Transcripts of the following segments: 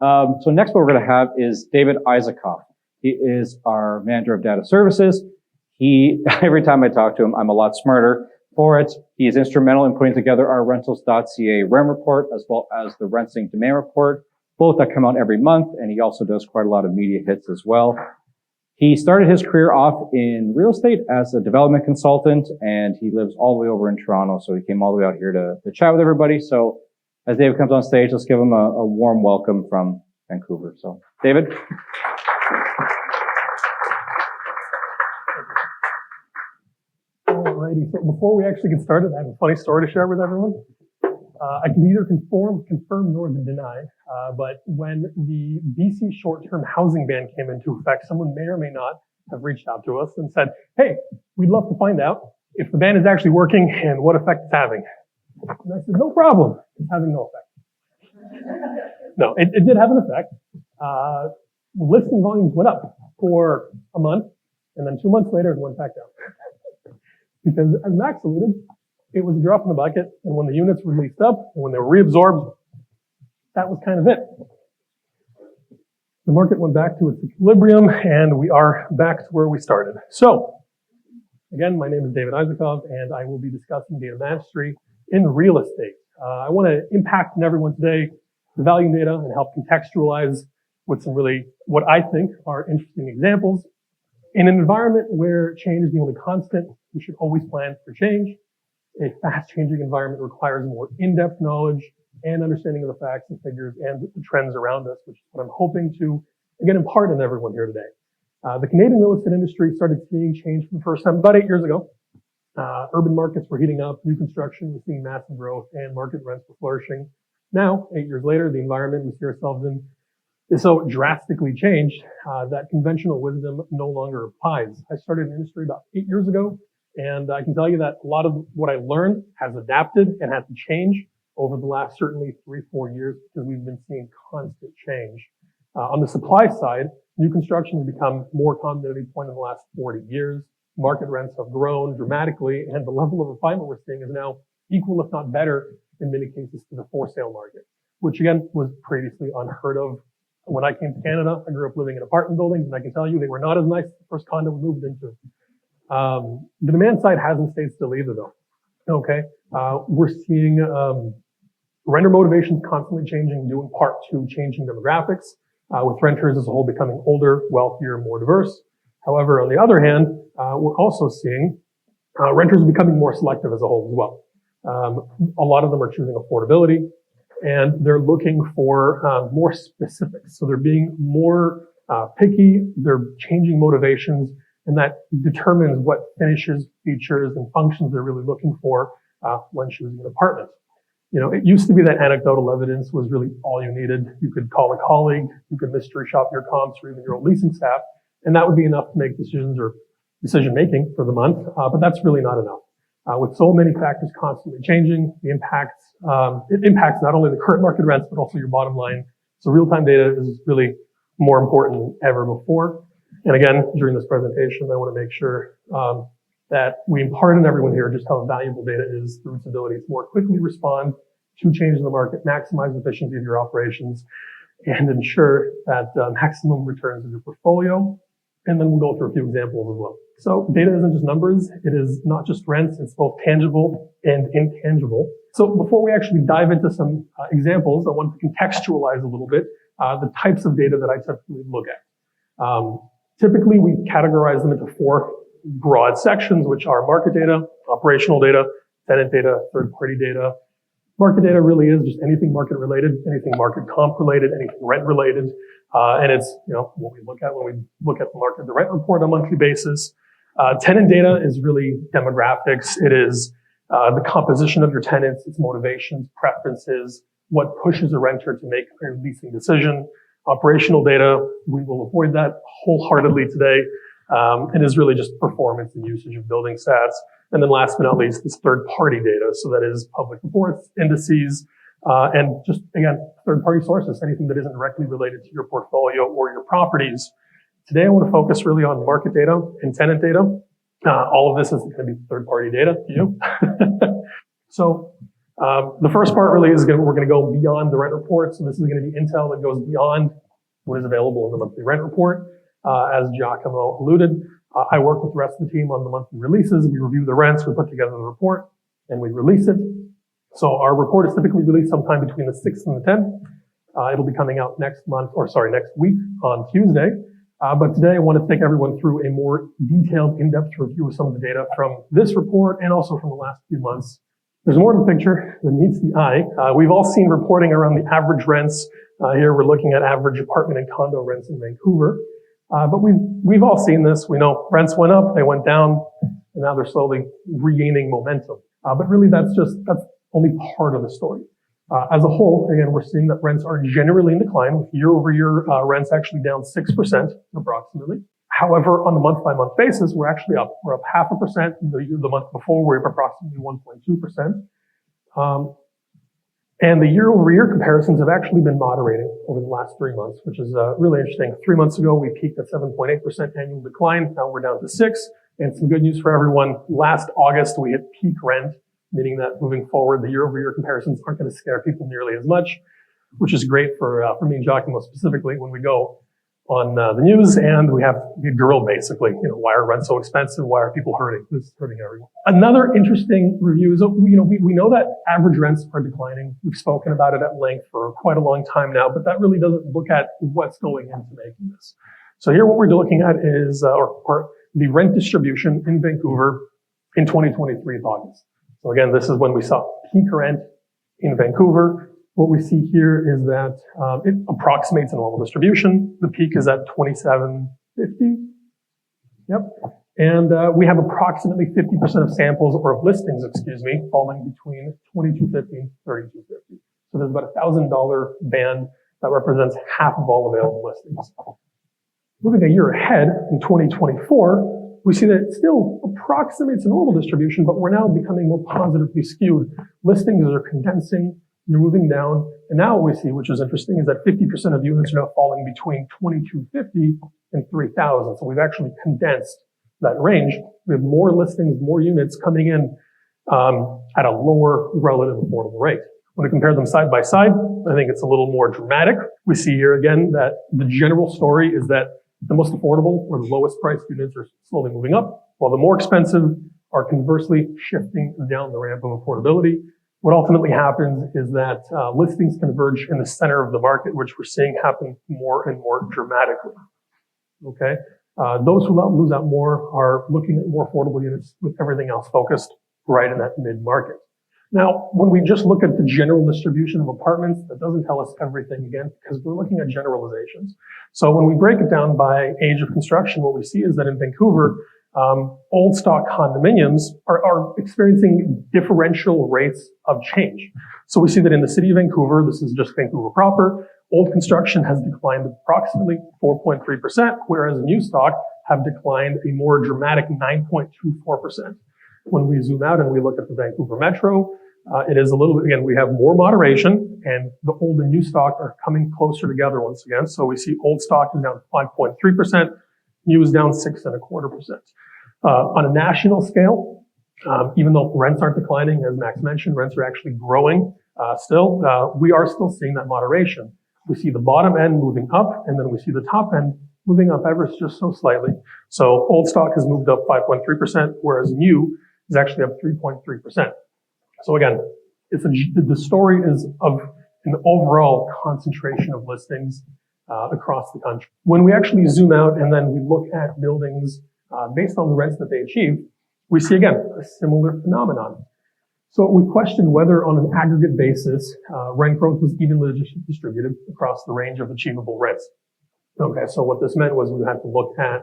So next what we're going to have is David Azikov. He is our manager of data services. Every time I talk to him, I'm a lot smarter for it. He is instrumental in putting together our rentals.ca REM report, as well as the Rentsync demand report, both that come out every month. And he also does quite a lot of media hits as well. He started his career off in real estate as a development consultant, and he lives all the way over in Toronto. So he came all the way out here to chat with everybody. So as David comes on stage, let's give him a warm welcome from Vancouver. So David. Alrighty, so before we actually get started, I have a funny story to share with everyone. I can neither confirm nor deny, but when the BC short-term housing ban came into effect, someone may or may not have reached out to us and said, hey, we'd love to find out if the ban is actually working and what effect it's having. And I said, no problem, it's having no effect. No, it did have an effect. Listing volumes went up for a month, and then 2 months later, it went back down. Because as Max alluded, it was a drop in the bucket, and when the units were leased up, and when they were reabsorbed, that was kind of it. The market went back to its equilibrium, and we are back to where we started. So, again, my name is David Azikov, and I will be discussing data mastery in real estate. I want to impact on everyone today the value data and help contextualize with some really, what I think are interesting examples. In an environment where change is the only constant, we should always plan for change. A fast-changing environment requires more in-depth knowledge and understanding of the facts and figures and the trends around us, which is what I'm hoping to, again, impart on everyone here today. The Canadian real estate industry started seeing change for the first time about 8 years ago. Urban markets were heating up, new construction was seeing massive growth, and market rents were flourishing. Now, 8 years later, the environment we see ourselves in is so drastically changed that conventional wisdom no longer applies. I started in the industry about 8 years ago, and I can tell you that a lot of what I learned has adapted and had to change over the last certainly 3-4 years because we've been seeing constant change. On the supply side, new construction has become more common than any point in the last 40 years. Market rents have grown dramatically, and the level of refinement we're seeing is now equal, if not better, in many cases to the for sale market, which again was previously unheard of. When I came to Canada, I grew up living in apartment buildings, and I can tell you they were not as nice as the first condo we moved into. The demand side hasn't stayed still either, though. Okay, we're seeing renter motivations constantly changing, due in part to changing demographics, with renters as a whole becoming older, wealthier, more diverse. However, on the other hand, we're also seeing renters becoming more selective as a whole as well. A lot of them are choosing affordability, and they're looking for more specifics. So they're being more picky, they're changing motivations, and that determines what finishes, features, and functions they're really looking for when choosing an apartment. You know, it used to be that anecdotal evidence was really all you needed. You could call a colleague, you could mystery shop your comps or even your own leasing staff, and that would be enough to make decisions or decision making for the month, but that's really not enough. With so many factors constantly changing, it impacts not only the current market rents, but also your bottom line. So real-time data is really more important than ever before. And again, during this presentation, I want to make sure that we impart on everyone here just how valuable data is through its ability to more quickly respond to change in the market, maximize efficiency of your operations, and ensure that maximum returns of your portfolio. And then we'll go through a few examples as well. So data isn't just numbers. It is not just rents. It's both tangible and intangible. So before we actually dive into some examples, I want to contextualize a little bit the types of data that I typically look at. Typically, we categorize them into 4 broad sections, which are market data, operational data, tenant data, third-party data. Market data really is just anything market related, anything market comp related, anything rent related. And it's, you know, what we look at when we look at the market, the rent report on a monthly basis. Tenant data is really demographics. It is the composition of your tenants, its motivations, preferences, what pushes a renter to make a leasing decision. Operational data, we will avoid that wholeheartedly today. It is really just performance and usage of building stats. And then last but not least, this third-party data. So that is public reports, indices, and just, again, third-party sources, anything that isn't directly related to your portfolio or your properties. Today, I want to focus really on market data and tenant data. All of this is going to be third-party data to you. So The first part really is we're going to go beyond the rent report. So this is going to be intel that goes beyond what is available in the monthly rent report. As Giacomo alluded, I work with the rest of the team on the monthly releases. We review the rents, we put together the report, and we release it. So our report is typically released sometime between the 6th and the 10th. It'll be coming out next week on Tuesday. But today I want to take everyone through a more detailed, in-depth review of some of the data from this report and also from the last few months. There's more to the picture than meets the eye. We've all seen reporting around the average rents. Here we're looking at average apartment and condo rents in Vancouver. But we've all seen this. We know rents went up, they went down, and now they're slowly regaining momentum. But really that's only part of the story. As a whole, again, we're seeing that rents are generally in decline, with year-over-year rents actually down 6% approximately. However, on the month-by-month basis, we're actually up. We're up 0.5%. The month before, we were up approximately 1.2%. And the year-over-year comparisons have actually been moderating over the last 3 months, which is really interesting. 3 months ago, we peaked at 7.8% annual decline. Now we're down to 6%. And some good news for everyone. Last August, we hit peak rent, meaning that moving forward, the year-over-year comparisons aren't going to scare people nearly as much, which is great for me and Giacomo specifically when we go on the news and we have the drill basically. Why are rents so expensive? Why are people hurting? This is hurting everyone. Another interesting review is, we know that average rents are declining. We've spoken about it at length for quite a long time now, but that really doesn't look at what's going into making this. So here what we're looking at is the rent distribution in Vancouver in 2023 August. So again, this is when we saw peak rent in Vancouver. What we see here is that it approximates a normal distribution. The peak is at 2750. Yep. And we have approximately 50% of samples or of listings, falling between 2250 and 3250. So there's about $1,000 band that represents half of all available listings. Moving a year ahead in 2024, we see that it still approximates a normal distribution, but we're now becoming more positively skewed. Listings are condensing, they're moving down, and now what we see, which is interesting, is that 50% of units are now falling between 2250 and 3000. So we've actually condensed that range. We have more listings, more units coming in at a lower relative affordable rate. When we compare them side by side, I think it's a little more dramatic. We see here again that the general story is that the most affordable or the lowest priced units are slowly moving up, while the more expensive are conversely shifting down the ramp of affordability. What ultimately happens is that listings converge in the center of the market, which we're seeing happen more and more dramatically. Okay, those who lose out more are looking at more affordable units with everything else focused right in that mid-market. Now, when we just look at the general distribution of apartments, that doesn't tell us everything again, because we're looking at generalizations. So when we break it down by age of construction, what we see is that in Vancouver, old stock condominiums are experiencing differential rates of change. So we see that in the city of Vancouver, this is just Vancouver proper, old construction has declined approximately 4.3%, whereas new stock have declined a more dramatic 9.24%. When we zoom out and we look at the Vancouver Metro, it is a little bit, again, we have more moderation, and the old and new stock are coming closer together once again. So we see old stock is down 5.3%, new is down 6.25%. On a national scale, even though rents aren't declining, as Max mentioned, rents are actually growing still. We are still seeing that moderation. We see the bottom end moving up, and then we see the top end moving up ever just so slightly. So old stock has moved up 5.3%, whereas new is actually up 3.3%. So again, the story is of an overall concentration of listings across the country. When we actually zoom out and then we look at buildings based on the rents that they achieve, we see again a similar phenomenon. So we question whether on an aggregate basis, rent growth was evenly distributed across the range of achievable rents. Okay, so what this meant was we had to look at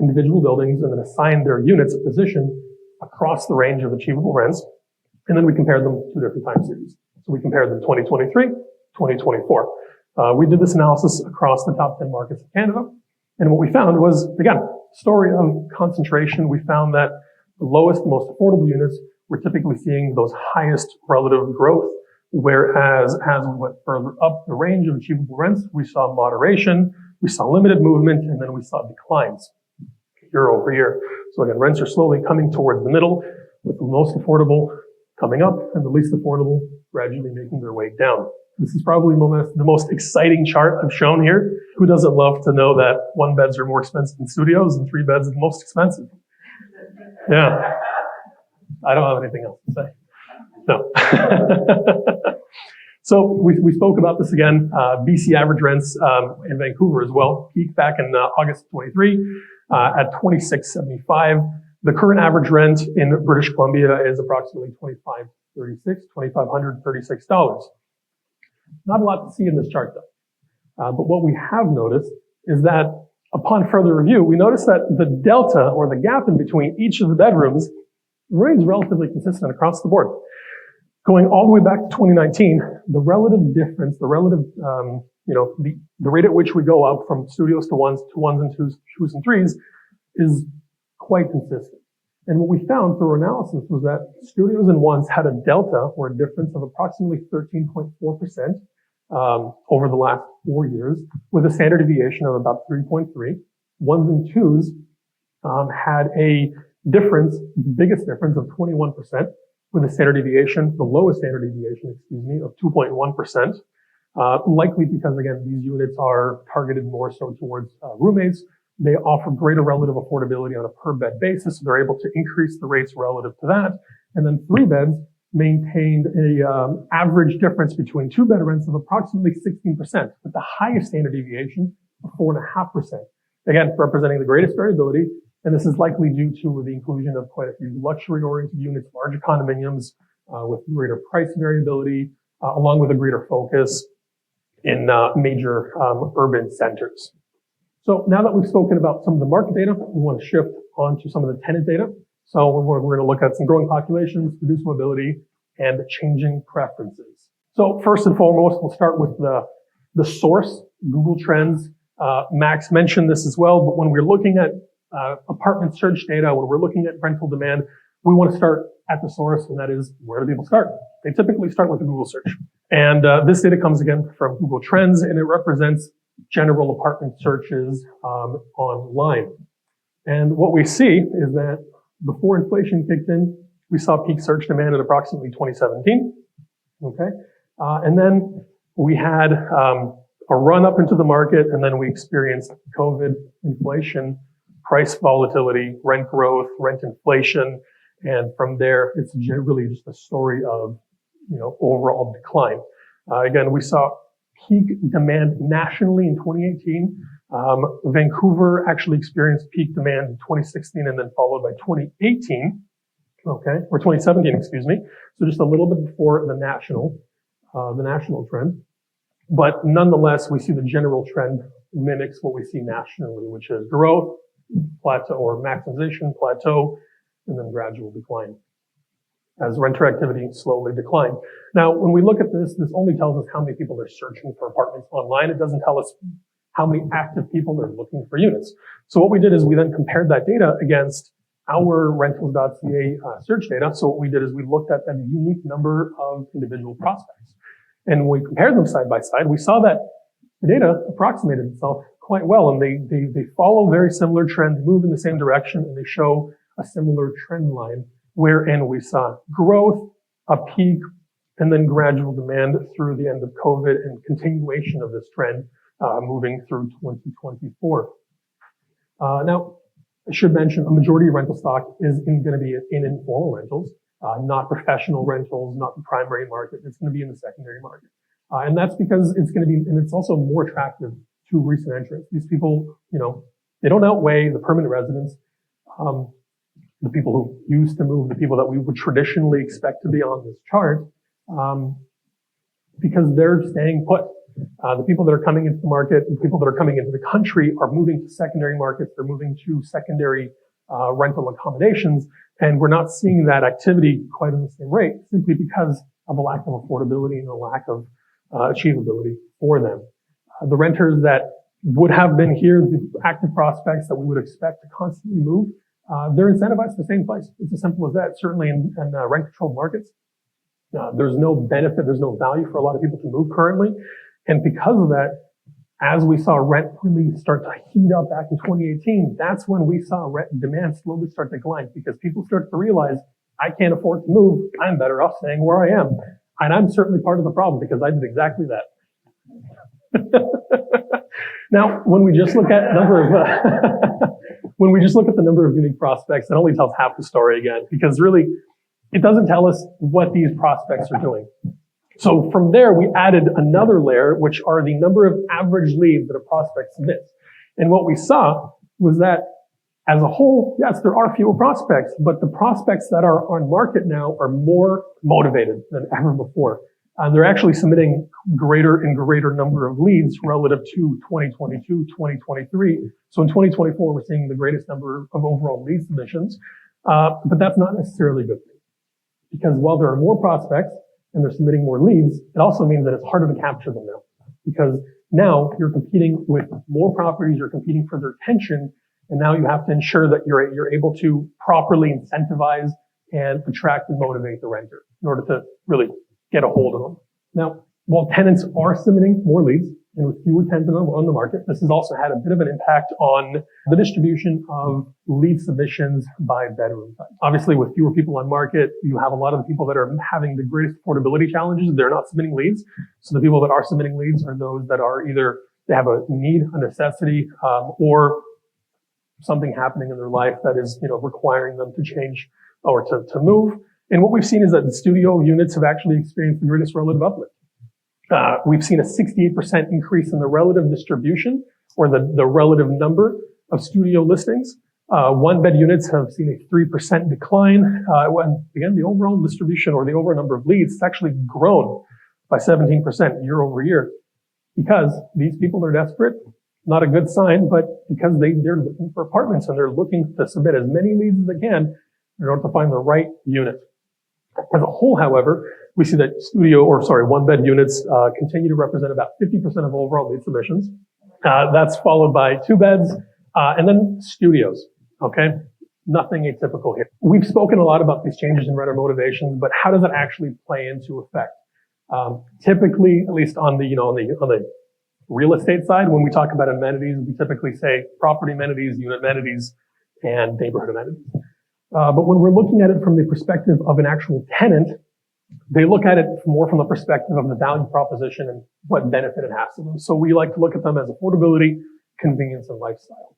individual buildings and then assign their units a position across the range of achievable rents. And then we compared them to different time series. So we compared them 2023, 2024. We did this analysis across the top 10 markets of Canada. And what we found was, again, story of concentration. We found that the lowest, most affordable units were typically seeing those highest relative growth. Whereas as we went further up the range of achievable rents, we saw moderation, we saw limited movement, and then we saw declines year over year. So again, rents are slowly coming towards the middle, with the most affordable coming up and the least affordable gradually making their way down. This is probably the most exciting chart I've shown here. Who doesn't love to know that 1 beds are more expensive than studios and 3 beds are the most expensive? Yeah. I don't have anything else to say. No. So we spoke about this again. BC average rents in Vancouver as well peaked back in August 23 at $26.75. The current average rent in British Columbia is approximately $2,536. Not a lot to see in this chart though. But what we have noticed is that upon further review, we noticed that the delta or the gap in between each of the bedrooms remains relatively consistent across the board. Going all the way back to 2019, the relative difference, the relative, the rate at which we go up from studios to ones and twos and threes is quite consistent. And what we found through our analysis was that studios and ones had a delta or a difference of approximately 13.4% over the last 4 years, with a standard deviation of about 3.3. Ones and twos had a difference, the biggest difference of 21%, with a standard deviation, the lowest standard deviation, of 2.1%. Likely because, again, these units are targeted more so towards roommates. They offer greater relative affordability on a per bed basis, so they're able to increase the rates relative to that. And then 3 beds maintained a average difference between 2 bed rents of approximately 16%, with the highest standard deviation of 4.5%. Again, representing the greatest variability, and this is likely due to the inclusion of quite a few luxury-oriented units, larger condominiums with greater price variability, along with a greater focus in major urban centers. So now that we've spoken about some of the market data, we want to shift on to some of the tenant data. So we're going to look at some growing populations, reduced mobility, and changing preferences. So first and foremost, we'll start with the source, Google Trends. Max mentioned this as well, but when we're looking at apartment search data, when we're looking at rental demand, we want to start at the source, and that is, where do people start? They typically start with a Google search. And this data comes again from Google Trends, and it represents general apartment searches online. And what we see is that before inflation kicked in, we saw peak search demand at approximately 2017. Okay. And then we had a run up into the market, and then we experienced COVID, inflation, price volatility, rent growth, rent inflation. And from there, it's really just a story of, overall decline. Again, we saw peak demand nationally in 2018. Vancouver actually experienced peak demand in 2016 and then followed by 2018, or 2017, excuse me. So just a little bit before the national trend. But nonetheless, we see the general trend mimics what we see nationally, which is growth, plateau or maximization, plateau, and then gradual decline as renter activity slowly declined. Now, when we look at this only tells us how many people are searching for apartments online. It doesn't tell us how many active people are looking for units. So what we did is we then compared that data against our rentals.ca search data. So what we did is we looked at that unique number of individual prospects. And when we compared them side by side, we saw that the data approximated itself quite well, and they follow very similar trends, move in the same direction, and they show a similar trend line, wherein we saw growth, a peak, and then gradual demand through the end of COVID and continuation of this trend moving through 2024. Now, I should mention a majority of rental stock is going to be in informal rentals, not professional rentals, not the primary market. It's going to be in the secondary market. And that's because it's going to be, and it's also more attractive to recent entrants. These people, they don't outweigh the permanent residents, the people who used to move, the people that we would traditionally expect to be on this chart, because they're staying put. The people that are coming into the market, the people that are coming into the country are moving to secondary markets. They're moving to secondary rental accommodations, and we're not seeing that activity quite in the same rate, simply because of a lack of affordability and a lack of achievability for them. The renters that would have been here, the active prospects that we would expect to constantly move, they're incentivized to the same place. It's as simple as that. Certainly in rent-controlled markets, there's no benefit, there's no value for a lot of people to move currently. And because of that, as we saw rent really start to heat up back in 2018, that's when we saw rent demand slowly start to decline, because people start to realize I can't afford to move. I'm better off staying where I am. And I'm certainly part of the problem because I did exactly that. Now, when we just look at the number of unique prospects, it only tells half the story again, because really, it doesn't tell us what these prospects are doing. So from there, we added another layer, which are the number of average leads that a prospect submits. And what we saw was that as a whole, yes, there are fewer prospects, but the prospects that are on market now are more motivated than ever before. They're actually submitting greater and greater number of leads relative to 2022, 2023. So in 2024, we're seeing the greatest number of overall lead submissions. But that's not necessarily a good thing, because while there are more prospects and they're submitting more leads, it also means that it's harder to capture them now, because now you're competing with more properties, you're competing for their attention, and now you have to ensure that you're able to properly incentivize and attract and motivate the renter in order to really get a hold of them. Now, while tenants are submitting more leads and with fewer tenants on the market, this has also had a bit of an impact on the distribution of lead submissions by bedroom type. Obviously, with fewer people on market, you have a lot of the people that are having the greatest affordability challenges. They're not submitting leads. So the people that are submitting leads are those that are either they have a need, a necessity, or something happening in their life that is, requiring them to change or to move. And what we've seen is that the studio units have actually experienced the greatest relative uplift. We've seen a 68% increase in the relative distribution, or the relative number of studio listings. One-bed units have seen a 3% decline. When, again, the overall distribution or the overall number of leads has actually grown by 17% year over year, because these people are desperate. Not a good sign, but because they're looking for apartments and they're looking to submit as many leads as they can in order to find the right unit. As a whole, however, we see that one-bed units continue to represent about 50% of overall lead submissions. That's followed by two beds, and then studios. Okay, nothing atypical here. We've spoken a lot about these changes in renter motivations, but how does it actually play into effect? Typically, at least on the real estate side, when we talk about amenities, we typically say property amenities, unit amenities, and neighborhood amenities. But when we're looking at it from the perspective of an actual tenant, they look at it more from the perspective of the value proposition and what benefit it has to them. So we like to look at them as affordability, convenience, and lifestyle.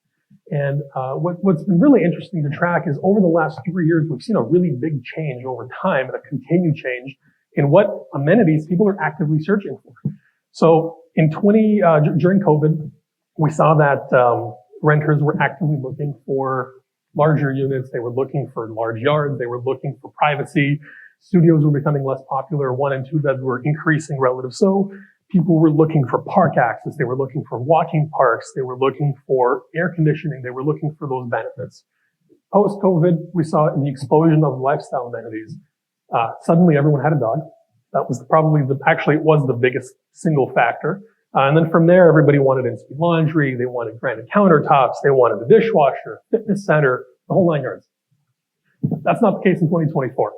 And what's been really interesting to track is over the last 3 years, we've seen a really big change over time and a continued change in what amenities people are actively searching for. So during COVID, we saw that renters were actively looking for larger units. They were looking for large yards. They were looking for privacy. Studios were becoming less popular. 1 and 2 beds were increasing relative. So people were looking for park access. They were looking for walking parks. They were looking for air conditioning. They were looking for those benefits. Post-COVID, we saw the explosion of lifestyle amenities. Suddenly everyone had a dog. That was it was the biggest single factor. And then from there, everybody wanted in-suite laundry. They wanted granite countertops. They wanted a dishwasher, fitness center, the whole 9 yards. That's not the case in 2024.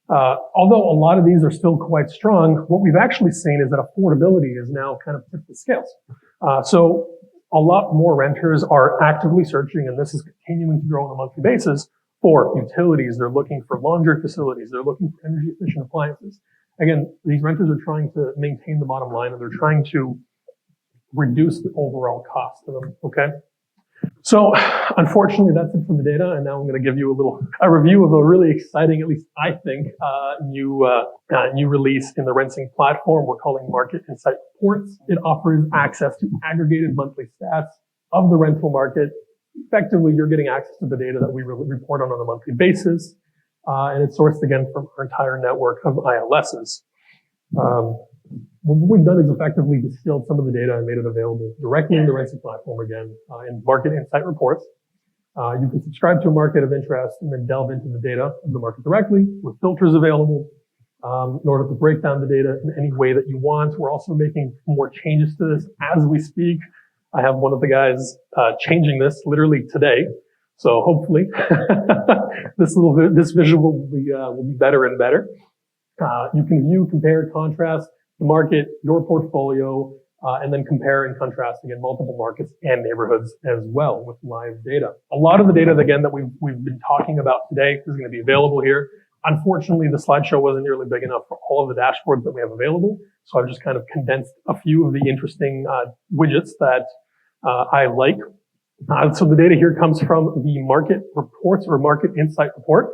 Although a lot of these are still quite strong, what we've actually seen is that affordability is now kind of tipped the scales. So a lot more renters are actively searching, and this is continuing to grow on a monthly basis, for utilities. They're looking for laundry facilities. They're looking for energy efficient appliances. Again, these renters are trying to maintain the bottom line, and they're trying to reduce the overall cost to them, okay? So, unfortunately, that's it from the data, and now I'm going to give you a review of a really exciting, at least I think, new release in the Rentsync platform we're calling Market Insight Reports. It offers access to aggregated monthly stats of the rental market. Effectively, you're getting access to the data that we report on a monthly basis, and it's sourced again from our entire network of ILSs. What we've done is effectively distilled some of the data and made it available directly in the Rentsync platform again in Market Insight Reports. You can subscribe to a market of interest and then delve into the data of the market directly with filters available in order to break down the data in any way that you want. We're also making more changes to this as we speak. I have one of the guys changing this literally today. So hopefully this visual will be better and better. You can view, compare, contrast the market, your portfolio, and then compare and contrast again multiple markets and neighborhoods as well with live data. A lot of the data again that we've been talking about today is going to be available here. Unfortunately, the slideshow wasn't nearly big enough for all of the dashboards that we have available. So I've just kind of condensed a few of the interesting widgets that I like. So the data here comes from the market reports or market insight report.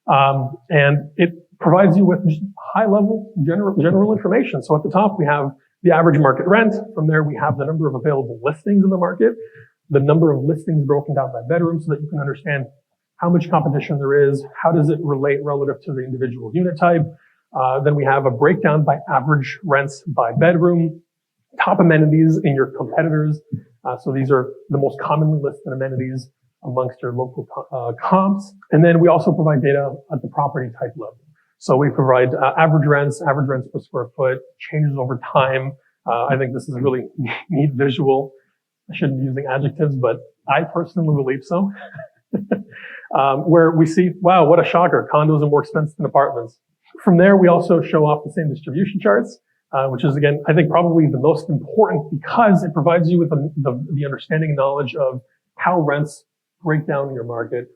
And it provides you with just high level general information. So at the top, we have the average market rent. From there, we have the number of available listings in the market, the number of listings broken down by bedroom so that you can understand how much competition there is, how does it relate relative to the individual unit type. Then we have a breakdown by average rents by bedroom, top amenities in your competitors. So these are the most commonly listed amenities amongst your local comps. And then we also provide data at the property type level. So we provide average rents per square foot, changes over time. I think this is a really neat visual. I shouldn't be using adjectives, but I personally believe so. Where we see, wow, what a shocker. Condos are more expensive than apartments. From there, we also show off the same distribution charts, which is, again, I think probably the most important because it provides you with the understanding and knowledge of how rents break down in your market,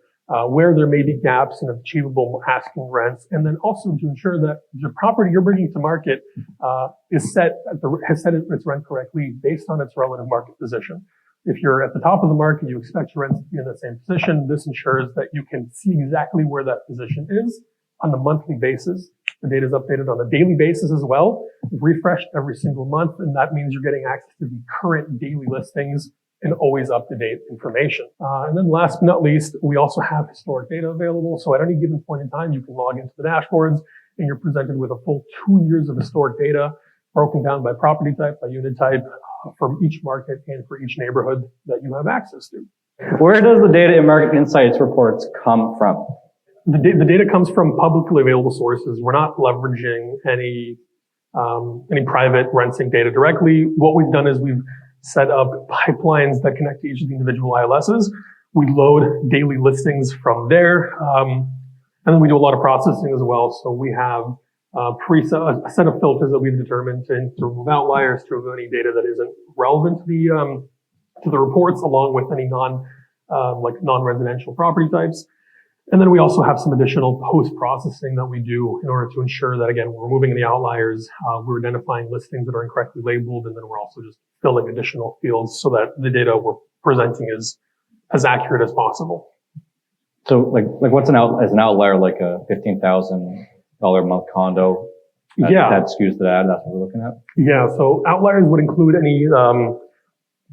where there may be gaps in achievable asking rents, and then also to ensure that the property you're bringing to market has set its rent correctly based on its relative market position. If you're at the top of the market, you expect your rents to be in the same position. This ensures that you can see exactly where that position is on a monthly basis. The data is updated on a daily basis as well, refreshed every single month, and that means you're getting access to the current daily listings and always up-to-date information. And then last but not least, we also have historic data available. So at any given point in time, you can log into the dashboards and you're presented with a full 2 years of historic data broken down by property type, by unit type, from each market and for each neighborhood that you have access to. Where does the data in market insights reports come from? The data comes from publicly available sources. We're not leveraging any private Rentsync data directly. What we've done is we've set up pipelines that connect to each of the individual ILSs. We load daily listings from there. And then we do a lot of processing as well. So we have a set of filters that we've determined to remove outliers, to remove any data that isn't relevant to the reports, along with any non-residential property types. And then we also have some additional post-processing that we do in order to ensure that, again, we're removing the outliers, we're identifying listings that are incorrectly labeled, and then we're also just filling additional fields so that the data we're presenting is as accurate as possible. So like what's an outlier, like a $15,000 a month condo? That skews to that. That's what we're looking at. Yeah. So outliers would include any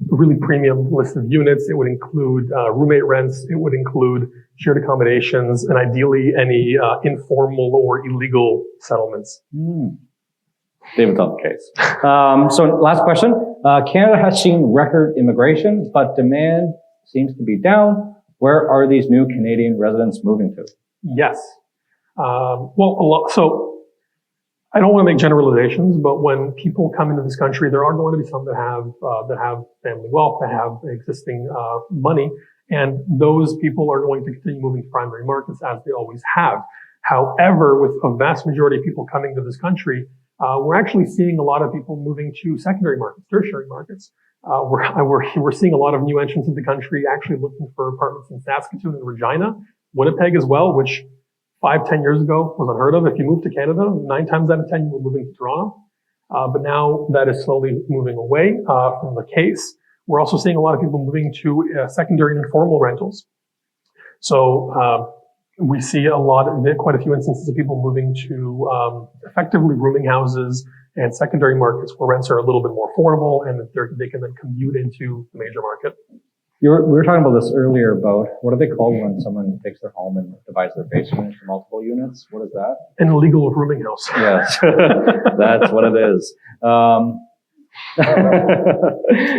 really premium listed units. It would include roommate rents. It would include shared accommodations, and ideally any informal or illegal settlements. David's on the case. So last question. Canada has seen record immigration, but demand seems to be down. Where are these new Canadian residents moving to? Yes. So I don't want to make generalizations, but when people come into this country, there are going to be some that have family wealth, that have existing money, and those people are going to continue moving to primary markets as they always have. However, with a vast majority of people coming to this country, we're actually seeing a lot of people moving to secondary markets, tertiary markets. We're seeing a lot of new entrants in the country actually looking for apartments in Saskatoon and Regina, Winnipeg as well, which 5-10 years ago was unheard of. If you moved to Canada, 9 times out of 10 you were moving to Toronto. But now that is slowly moving away from the case. We're also seeing a lot of people moving to secondary and informal rentals. So we see quite a few instances of people moving to effectively rooming houses and secondary markets where rents are a little bit more affordable and they can then commute into the major market. We were talking about this earlier about what are they called when someone takes their home and divides their basement into multiple units? What is that? An illegal rooming house. Yes, that's what it is.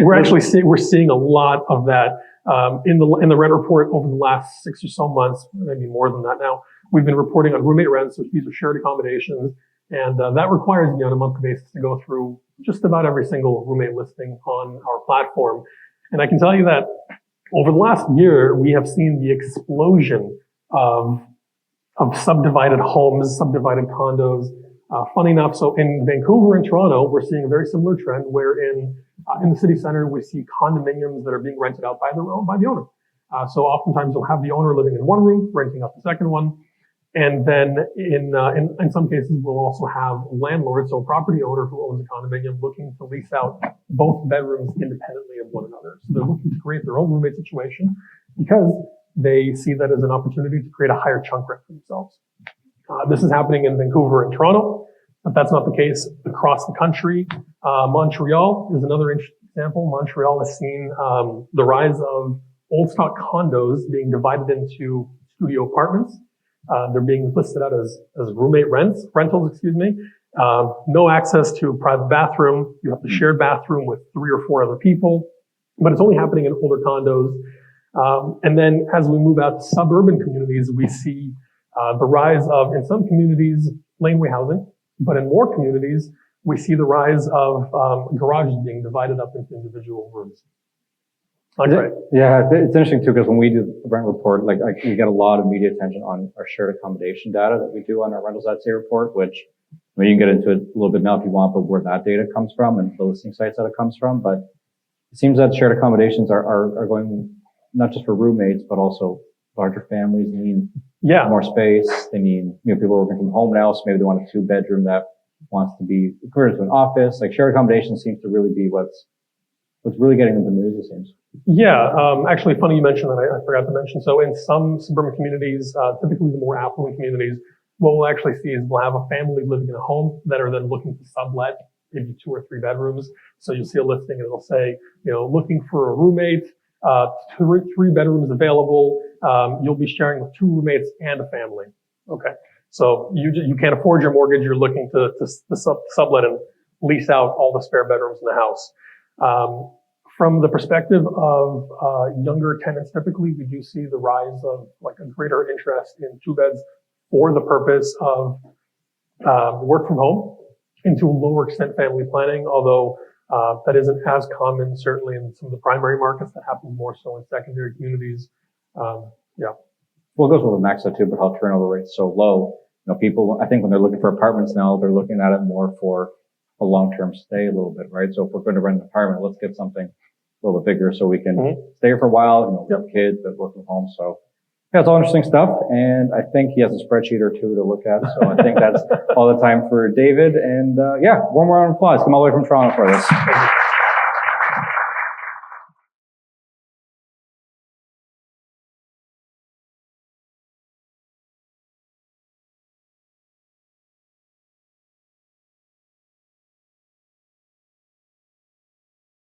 We're seeing a lot of that in the rent report over the last 6 or so months, maybe more than that now. We've been reporting on roommate rents, which these are shared accommodations, and that requires me on a monthly basis to go through just about every single roommate listing on our platform. And I can tell you that over the last year, we have seen the explosion of subdivided homes, subdivided condos. Funny enough, so in Vancouver and Toronto, we're seeing a very similar trend where in the city center, we see condominiums that are being rented out by the owner. So oftentimes you'll have the owner living in one room, renting out the second one. And then in some cases, we'll also have landlords, so a property owner who owns a condominium looking to lease out both bedrooms independently of one another. So they're looking to create their own roommate situation because they see that as an opportunity to create a higher chunk rent for themselves. This is happening in Vancouver and Toronto, but that's not the case across the country. Montreal is another interesting example. Montreal has seen the rise of old stock condos being divided into studio apartments. They're being listed out as roommate rentals, no access to a private bathroom. You have the shared bathroom with 3 or 4 other people, but it's only happening in older condos. And then as we move out to suburban communities, we see the rise of, in some communities, laneway housing, but in more communities, we see the rise of garages being divided up into individual rooms. Andre? Yeah, it's interesting too, because when we do the rent report, like we get a lot of media attention on our shared accommodation data that we do on our rentals.ca report, which I mean, you can get into it a little bit now if you want, but where that data comes from and the listing sites that it comes from. But it seems that shared accommodations are going not just for roommates, but also larger families need more space. They need, people are working from home now, so maybe they want a 2-bedroom that wants to be converted to an office. Like shared accommodation seems to really be what's really getting them the news, it seems. Yeah, actually funny you mentioned that. I forgot to mention. So in some suburban communities, typically the more affluent communities, what we'll actually see is we'll have a family living in a home that are then looking to sublet maybe 2 or 3 bedrooms. So you'll see a listing and it'll say, looking for a roommate, 3 bedrooms available. You'll be sharing with 2 roommates and a family. Okay. So you can't afford your mortgage. You're looking to sublet and lease out all the spare bedrooms in the house. From the perspective of younger tenants, typically we do see the rise of like a greater interest in 2 beds for the purpose of work from home, and to a lower extent family planning, although that isn't as common certainly in some of the primary markets. That happens more so in secondary communities. Well, it goes with the max too, but how turnover rate's so low. People, I think when they're looking for apartments now, they're looking at it more for a long-term stay a little bit, right? So if we're going to rent an apartment, let's get something a little bit bigger so we can stay here for a while, we have kids that work from home. So yeah, it's all interesting stuff. And I think he has a spreadsheet or 2 to look at. So I think that's all the time for David. And one more round of applause. Come all the way from Toronto for this.